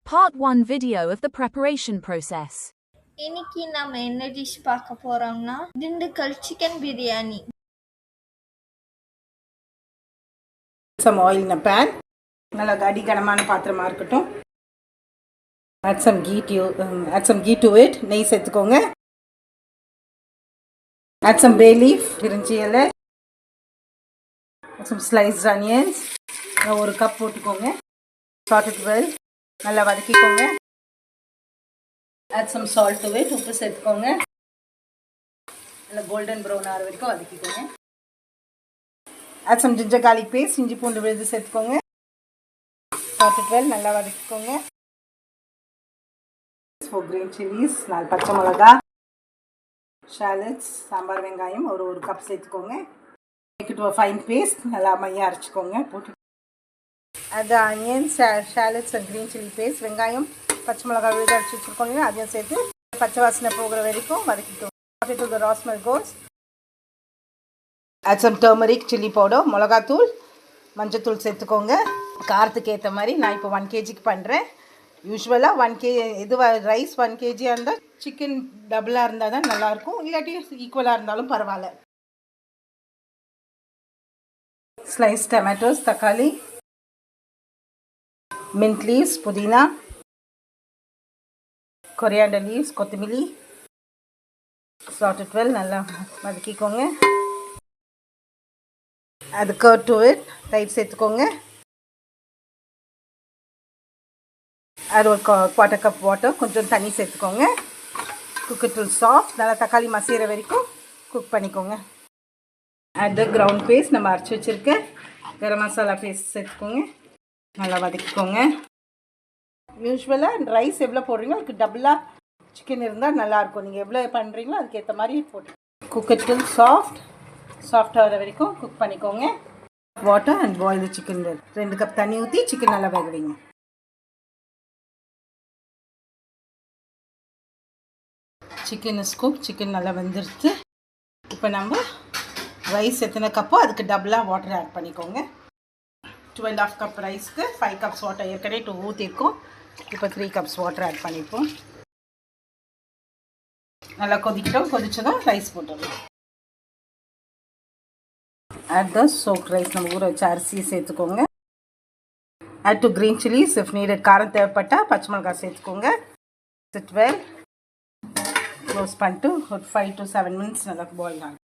Part 1 video of the preparation process. இன்னைக்கு நாம என்ன டிஷ் பார்க்க போறோம்னா Dindigul chicken biryani. Some oil in a pan. நல்லா கடிகனமான பாத்திரமா இருக்கட்டும். Add some ghee to it. நெய் சேர்த்துக்கோங்க. Add some bay leaf, பிரிஞ்சி இலை. Some sliced onions. ஒரு கப் போட்டுக்கோங்க. Salt it well. நல்லா வதக்கிக்கோங்க. Add some salt to it. உப்பு சேர்த்துக்கோங்க. நல்லா golden brown ஆற வரைக்கும் வதக்கிக்கோங்க. Add some ginger garlic paste. இஞ்சி பூண்டு விழுது சேர்த்துக்கோங்க. Salt it well. நல்லா வதக்கிக்கோங்க. 4 green chilies, 4 பச்சை மிளகாய், shallots, சாம்பார் வெங்காயம் ஒரு கப் சேர்த்துக்கோங்க. Make it a fine paste. நல்லா மையா அரைச்சுக்கோங்க. போட்டு add the onions, shallots and green chili paste. வெங்காயம் பச்சை மிளகாய் விழுது அரைச்சி வச்சுருக்கோங்க. அதையும் சேர்த்து பச்சை வாசனை போகிற வரைக்கும் வதக்கிக்கோங்க. Till the raw smell goes. Add some turmeric, chili powder, மிளகாத்தூள், மஞ்சத்தூள் சேர்த்துக்கோங்க. காரத்துக்கு ஏற்ற மாதிரி நான் இப்போ 1 kg பண்ணுறேன். யூஸ்வலாக 1 kg இது ரைஸ் 1 kg இருந்தால் சிக்கன் டபுளாக இருந்தால் தான் நல்லாயிருக்கும். இல்லாட்டி ஈக்குவலாக இருந்தாலும் பரவாயில்ல. ஸ்லைஸ் டொமேட்டோஸ், தக்காளி, mint leaves, புதினா, coriander leaves, கொத்தமல்லி, salt it well. நல்லா வதக்கிக்கோங்க. அது curd to it. தயிர் சேர்த்துக்கோங்க. அது ஒரு 1/4 cup வாட்டர், கொஞ்சம் தண்ணி சேர்த்துக்கோங்க. Cook it till soft. நல்லா தக்காளி மசிகிற வரைக்கும் குக் பண்ணிக்கோங்க. add the ground paste. நம்ம அரைச்சி வச்சுருக்க கரம் மசாலா பேஸ்ட் சேர்த்துக்கோங்க. நல்லா வதக்கிக்கோங்க. யூஸ்வலாக ரைஸ் எவ்வளோ போடுறீங்களோ அதுக்கு டபுளாக சிக்கன் இருந்தால் நல்லாயிருக்கும். நீங்கள் எவ்வளோ பண்ணுறீங்களோ அதுக்கு ஏற்ற மாதிரி போட்டு குக் இட் till சாஃப்ட் ஆகிற வரைக்கும் குக் பண்ணிக்கோங்க. Water and boil chicken 2 cup தண்ணி ஊற்றி சிக்கன் நல்லா வேக வைங்க. Chicken is cook. சிக்கன் நல்லா வெந்துருச்சு. இப்போ நம்ம ரைஸ் எத்தனை கப்போ அதுக்கு டபுளாக வாட்டர் ஆட் பண்ணிக்கோங்க. 2.5 கப் ரைஸ்க்கு 5 கப்ஸ் வாட்டர் ஏற்கனவே 2 ஊற்றிருக்கோம். இப்போ 3 கப்ஸ் வாட்டர் ஆட் பண்ணிப்போம். நல்லா கொதிச்சதும் ரைஸ் போட்டுடலாம். add the soaked rice. நம்ம ஊற வச்ச அரிசி சேர்த்துக்கோங்க. add to green chilies if needed. காரம் தேவைப்பட்டால் பச்சை மிளகாய் சேர்த்துக்கோங்க. sit well. க்ளோஸ் பண்ணிட்டு ஒரு 5 to 7 minutes நல்லா பாயில் ஆகும்.